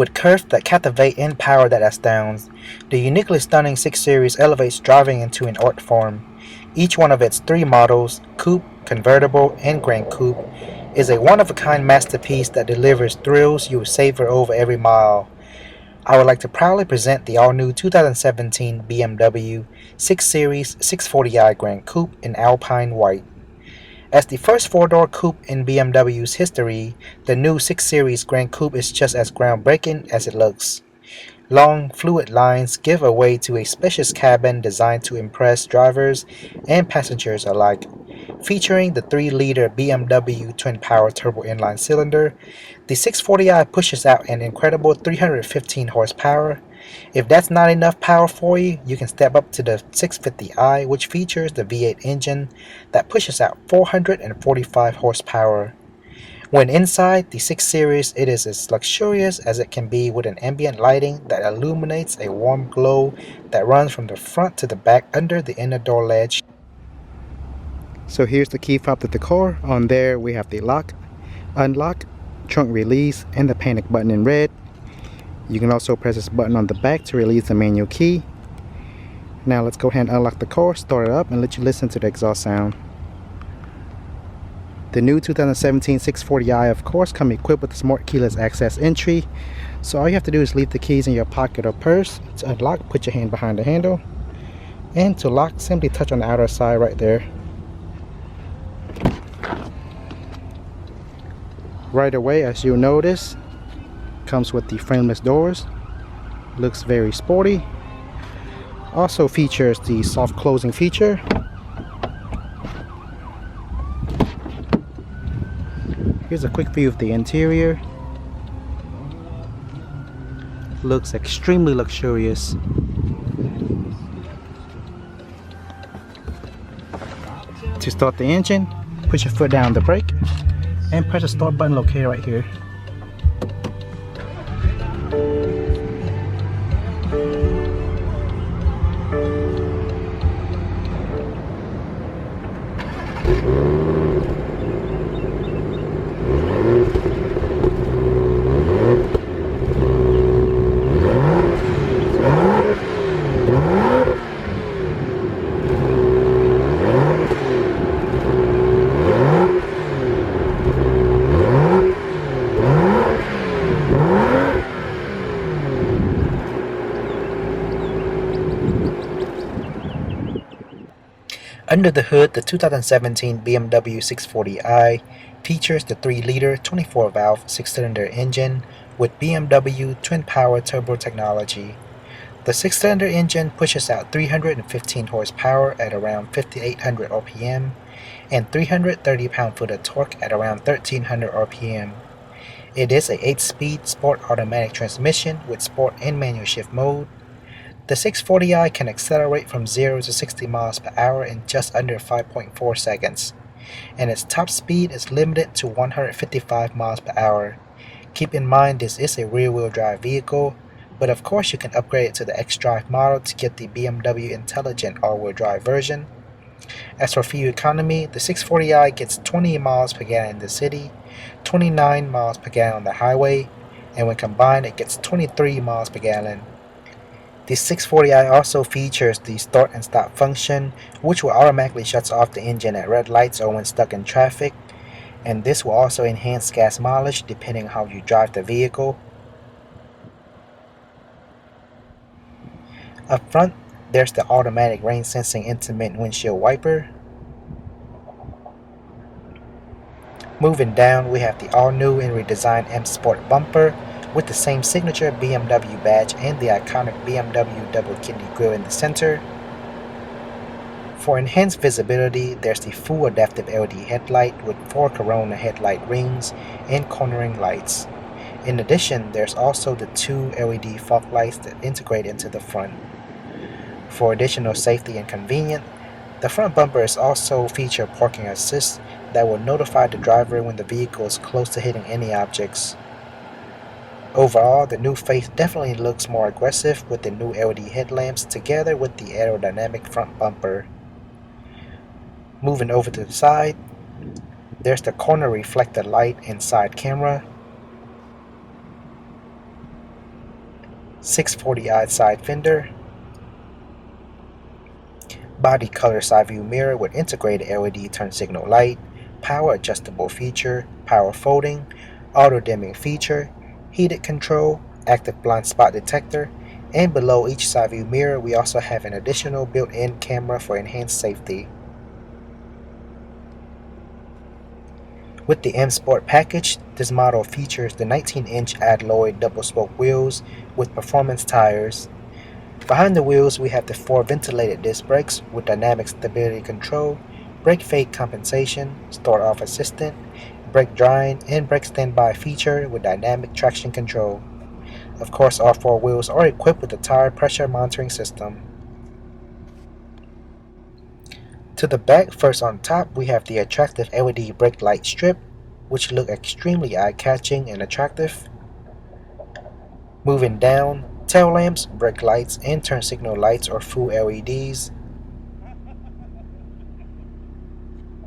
With curves that captivate and power that astounds, the uniquely stunning 6 Series elevates driving into an art form. Each one of its three models, Coupe, Convertible, and Gran Coupe, is a one-of-a-kind masterpiece that delivers thrills you will savor over every mile. I would like to proudly present the all-new 2017 BMW 6 Series 640i Gran Coupe in Alpine White. As the first four-door coupe in BMW's history, the new 6 Series Gran Coupe is just as groundbreaking as it looks. Long, fluid lines give way to a spacious cabin designed to impress drivers and passengers alike. Featuring the 3-liter BMW twin-power turbo inline cylinder, the 640i pushes out an incredible 315 horsepower. If that's not enough power for you, you can step up to the 650i, which features the V8 engine that pushes out 445 horsepower. When inside the 6 Series, it is as luxurious as it can be, with an ambient lighting that illuminates a warm glow that runs from the front to the back under the inner door ledge. So here's the key fob to the car. On there we have the lock, unlock, trunk release, and the panic button in red. You can also press this button on the back to release the manual key. Now let's go ahead and unlock the car, start it up, and let you listen to the exhaust sound. The new 2017 640i, of course, come equipped with the smart keyless access entry. So all you have to do is leave the keys in your pocket or purse. To unlock, put your hand behind the handle. And to lock, simply touch on the outer side right there. Right away, as you'll notice, comes with the frameless doors. Looks very sporty. Also features the soft closing feature. Here's a quick view of the interior. Looks extremely luxurious. To start the engine, put your foot down the brake and press the start button located right here. Under the hood, the 2017 BMW 640i features the 3-liter 24-valve 6-cylinder engine with BMW twin-power turbo technology. The 6-cylinder engine pushes out 315 horsepower at around 5,800 RPM and 330 pound-foot of torque at around 1,300 RPM. It is a 8-speed sport automatic transmission with sport and manual shift mode. The 640i can accelerate from 0 to 60 miles per hour in just under 5.4 seconds, and its top speed is limited to 155 miles per hour. Keep in mind this is a rear-wheel drive vehicle, but of course you can upgrade it to the X-Drive model to get the BMW Intelligent all-wheel drive version. As for fuel economy, the 640i gets 20 miles per gallon in the city, 29 miles per gallon on the highway, and when combined it gets 23 miles per gallon. The 640i also features the start and stop function, which will automatically shut off the engine at red lights or when stuck in traffic, and this will also enhance gas mileage depending on how you drive the vehicle. Up front, there's the automatic rain sensing intermittent windshield wiper. Moving down, we have the all-new and redesigned M Sport bumper with the same signature BMW badge and the iconic BMW double kidney grille in the center. For enhanced visibility, there's the full adaptive LED headlight with 4 Corona headlight rings and cornering lights. In addition, there's also the 2 LED fog lights that integrate into the front. For additional safety and convenience, the front bumper is also feature parking assist that will notify the driver when the vehicle is close to hitting any objects. Overall, the new face definitely looks more aggressive with the new LED headlamps together with the aerodynamic front bumper. Moving over to the side, there's the corner reflector light and side camera. 640i side fender, body color side view mirror with integrated LED turn signal light, power adjustable feature, power folding, auto dimming feature, heated control, active blind spot detector, and below each side view mirror we also have an additional built-in camera for enhanced safety. With the M Sport package, this model features the 19-inch alloy double-spoke wheels with performance tires. Behind the wheels we have the 4 ventilated disc brakes with dynamic stability control, brake fade compensation, start-off assistant, brake drying, and brake standby feature with dynamic traction control. Of course, all 4 wheels are equipped with a tire pressure monitoring system. To the back, first on top, we have the attractive LED brake light strip, which look extremely eye-catching and attractive. Moving down, tail lamps, brake lights, and turn signal lights are full LEDs.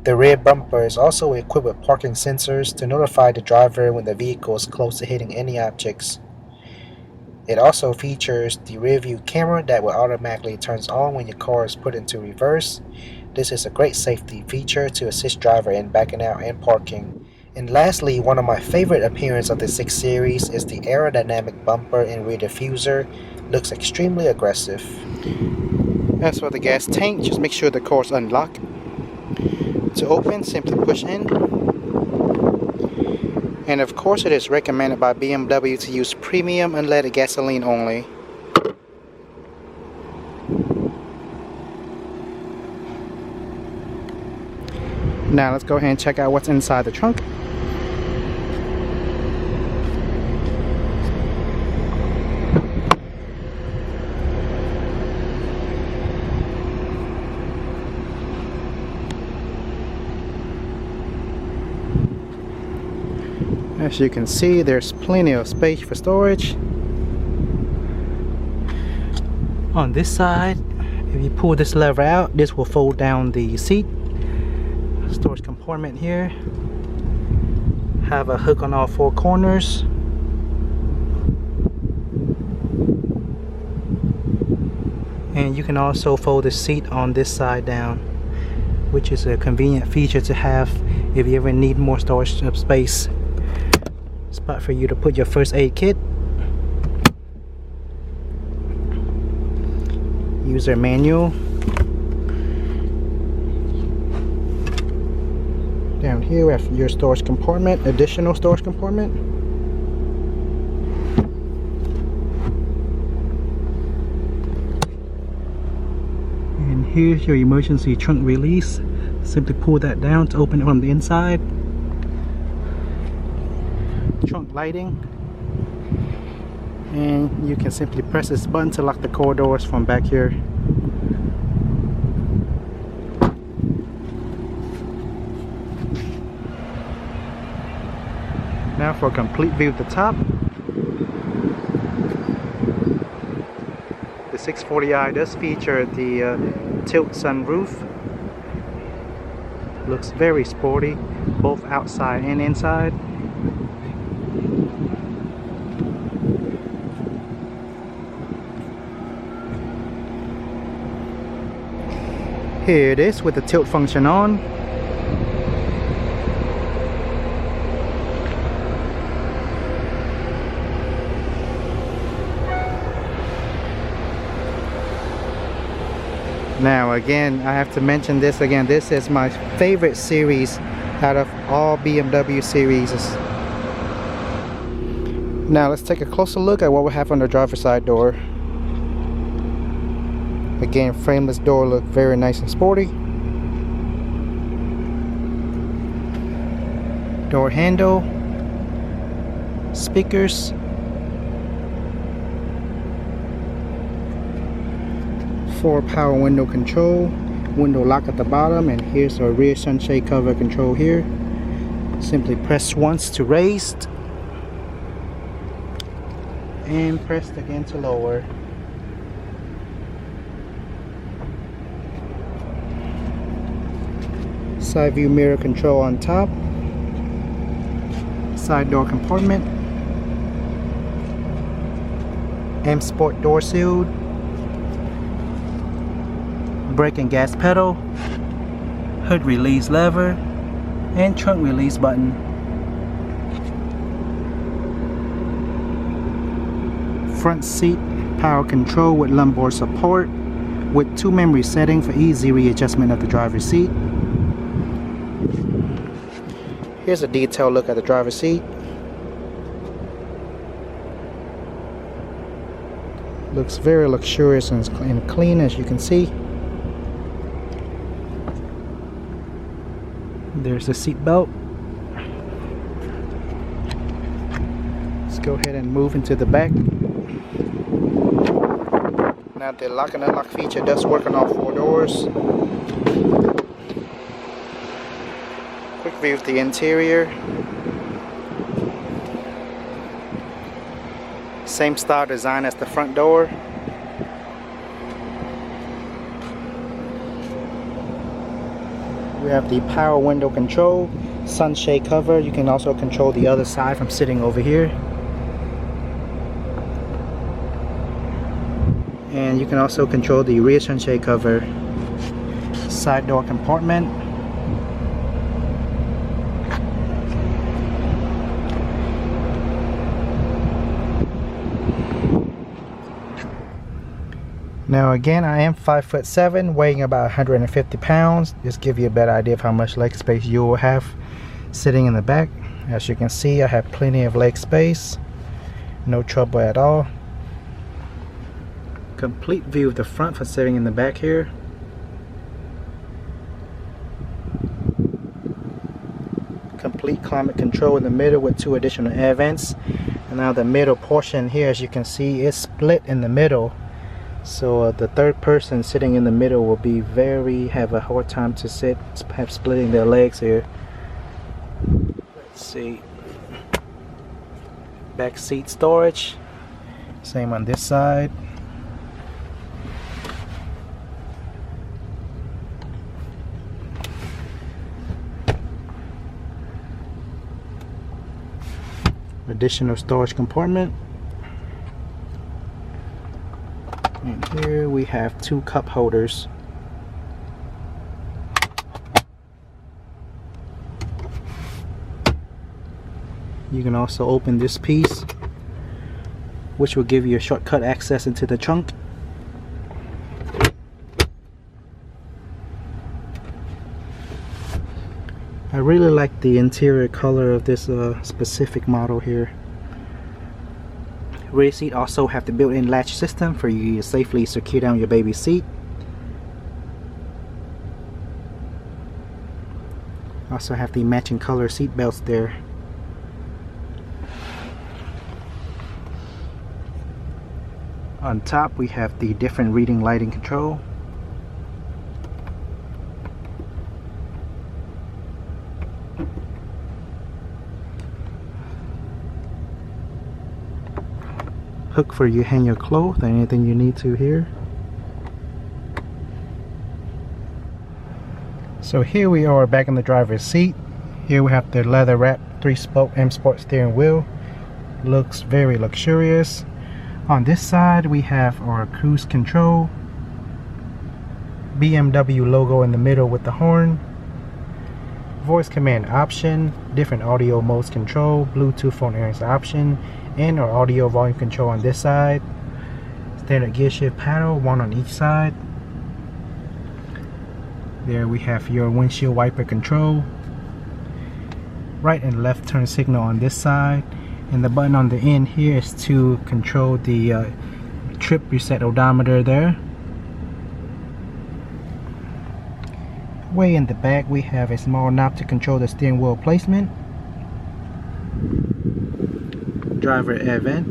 The rear bumper is also equipped with parking sensors to notify the driver when the vehicle is close to hitting any objects. It also features the rear view camera that will automatically turn on when your car is put into reverse. This is a great safety feature to assist driver in backing out and parking. And lastly, one of my favorite appearances of the 6 Series is the aerodynamic bumper and rear diffuser. Looks extremely aggressive. As for the gas tank, just make sure the car is unlocked. To open, simply push in. And of course it is recommended by BMW to use premium unleaded gasoline only. Now let's go ahead and check out what's inside the trunk. As you can see, there's plenty of space for storage. On this side, if you pull this lever out, this will fold down the seat. Storage compartment here. Have a hook on all 4 corners. And you can also fold the seat on this side down, which is a convenient feature to have if you ever need more storage space. Spot for you to put your first aid kit. User manual. Down here we have your storage compartment, additional storage compartment. And here's your emergency trunk release. Simply pull that down to open it from the inside. Trunk lighting, and you can simply press this button to lock the car doors from back here. Now for a complete view of the top. The 640i does feature the tilt sunroof. Looks very sporty, both outside and inside. Here it is with the tilt function on. Now again, I have to mention this again. This is my favorite series out of all BMW series. Now let's take a closer look at what we have on the driver's side door. Again, frameless door look very nice and sporty. Door handle, speakers, for power window control, window lock at the bottom, and here's our rear sunshade cover control here. Simply press once to raise and press again to lower. Side view mirror control on top, side door compartment, M Sport door seal, brake and gas pedal, hood release lever, and trunk release button. Front seat power control with lumbar support, with 2 memory settings for easy readjustment of the driver's seat. Here's a detailed look at the driver's seat. Looks very luxurious and clean, as you can see. There's the seat belt. Let's go ahead and move into the back. Now the lock and unlock feature does work on all 4 doors. Quick view of the interior. Same style design as the front door. We have the power window control, sunshade cover. You can also control the other side from sitting over here. And you can also control the rear sunshade cover. Side door compartment. Now again, I am 5'7", weighing about 150 pounds. Just give you a better idea of how much leg space you will have sitting in the back. As you can see, I have plenty of leg space. No trouble at all. Complete view of the front for sitting in the back here. Complete climate control in the middle with 2 additional air vents. And now the middle portion here, as you can see, is split in the middle. So the third person sitting in the middle will be have a hard time to have splitting their legs here. Let's see. Back seat storage. Same on this side. Additional storage compartment. And here we have 2 cup holders. You can also open this piece, which will give you a shortcut access into the trunk. I really like the interior color of this specific model here. Rear seat also have the built-in latch system for you to safely secure down your baby's seat. Also have the matching color seat belts there. On top we have the different reading lighting control. Hook for you hang your clothes or anything you need to here. So here we are back in the driver's seat. Here we have the leather wrapped 3-spoke M Sport steering wheel. Looks very luxurious. On this side we have our cruise control. BMW logo in the middle with the horn. Voice command option, different audio modes control, Bluetooth phone earrings option, and our audio volume control on this side. Standard gear shift paddle, 1 on each side. There we have your windshield wiper control. Right and left turn signal on this side. And the button on the end here is to control the trip reset odometer there. Way in the back we have a small knob to control the steering wheel placement. Driver air vent,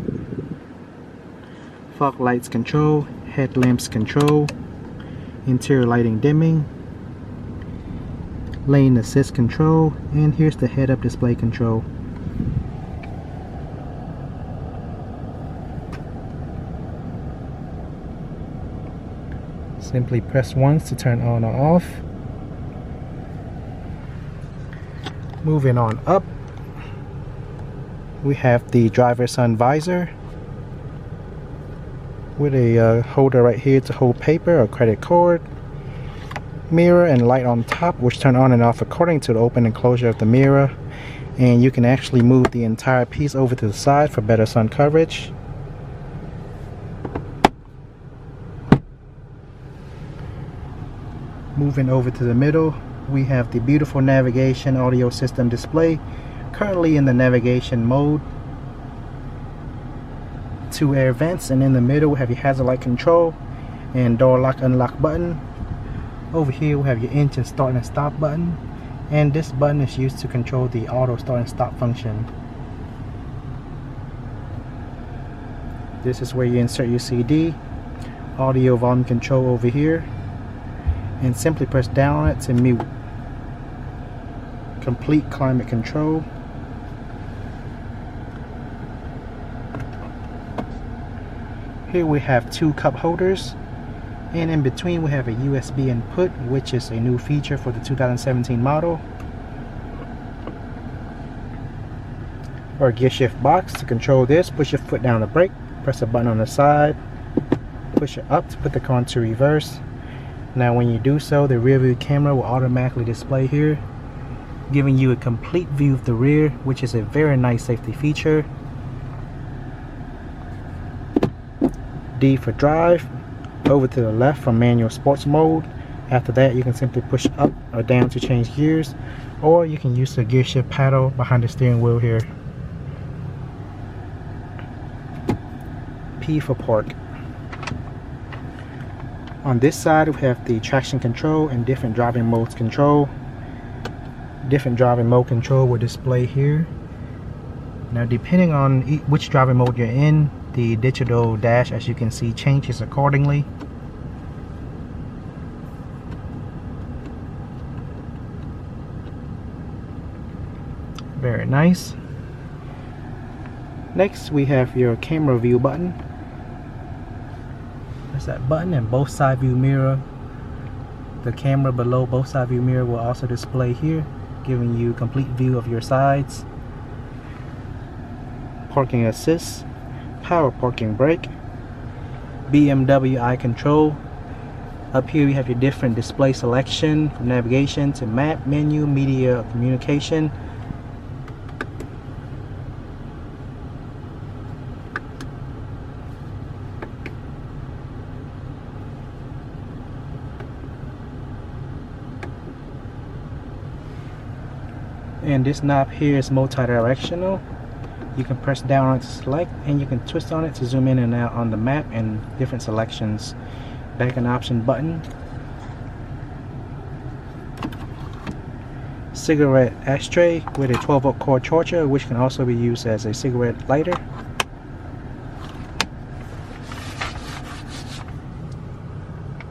fog lights control, headlamps control, interior lighting dimming, lane assist control, and here's the head-up display control. Simply press once to turn on or off. Moving on up, we have the driver's sun visor. with a holder right here to hold paper or credit card. Mirror and light on top, which turn on and off according to the open and closure of the mirror. And you can actually move the entire piece over to the side for better sun coverage. Moving over to the middle, we have the beautiful navigation audio system display, currently in the navigation mode. 2 air vents, and in the middle we have your hazard light control and door lock unlock button. Over here we have your engine start and stop button, and this button is used to control the auto start and stop function. This is where you insert your CD. Audio volume control over here, and simply press down on it to mute. Complete climate control. Here we have 2 cup holders, and in between we have a USB input, which is a new feature for the 2017 model. Or a gear shift box. To control this, push your foot down the brake, press a button on the side, push it up to put the car into reverse. Now when you do so, the rear view camera will automatically display here, giving you a complete view of the rear, which is a very nice safety feature. D for drive. Over to the left for manual sports mode. After that, you can simply push up or down to change gears, or you can use the gear shift paddle behind the steering wheel here. P for park. On this side, we have the traction control and different driving modes control. Different driving mode control will display here. Now, depending on which driving mode you're in, the digital dash, as you can see, changes accordingly. Very nice. Next, we have your camera view button. Press that button, and both side view mirror, the camera below both side view mirror will also display here, giving you complete view of your sides. Parking assist, power parking brake, BMW eye control. Up here we have your different display selection, from navigation to map, menu, media, communication. And this knob here is multi-directional. You can press down on it to select, and you can twist on it to zoom in and out on the map and different selections. Back and option button. Cigarette ashtray with a 12-volt cord charger, which can also be used as a cigarette lighter.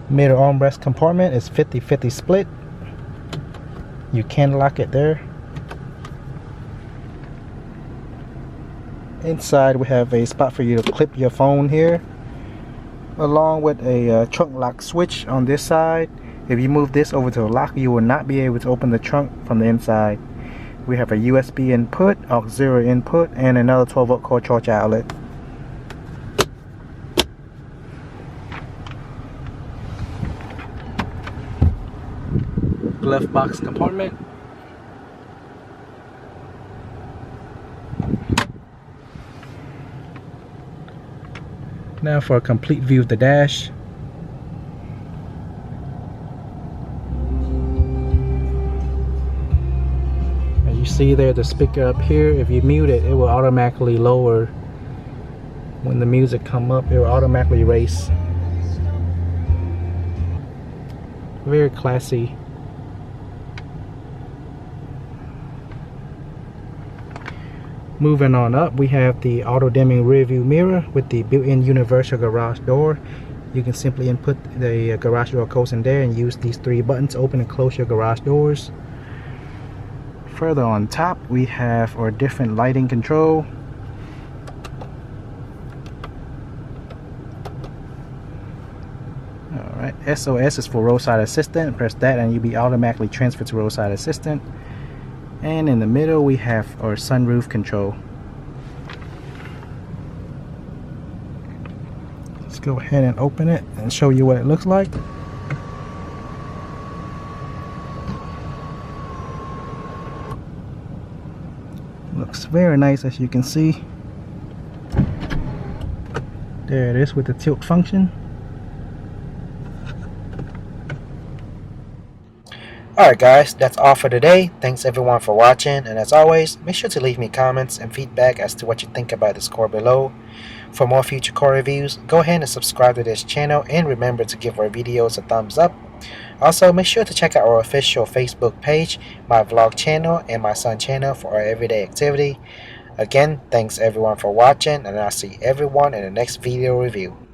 Middle armrest compartment is 50-50 split. You can lock it there. Inside we have a spot for you to clip your phone here, along with a trunk lock switch on this side. If you move this over to the lock, you will not be able to open the trunk from the inside. We have a USB input, auxiliary input, and another 12-volt cord charge outlet. Glove box compartment. Now for a complete view of the dash. As you see there, the speaker up here, if you mute it, it will automatically lower. When the music come up, it will automatically erase. Very classy. Moving on up, we have the auto dimming rear view mirror with the built-in universal garage door. You can simply input the garage door codes in there and use these 3 buttons to open and close your garage doors. Further on top, we have our different lighting control. Alright, SOS is for roadside assistant. Press that and you'll be automatically transferred to roadside assistant. And in the middle we have our sunroof control. Let's go ahead and open it and show you what it looks like. Looks very nice, as you can see. There it is with the tilt function. Alright guys, that's all for today. Thanks everyone for watching, and as always, make sure to leave me comments and feedback as to what you think about this car below. For more future car reviews, go ahead and subscribe to this channel, and remember to give our videos a thumbs up. Also, make sure to check out our official Facebook page, my vlog channel, and my son channel for our everyday activity. Again, thanks everyone for watching, and I'll see everyone in the next video review.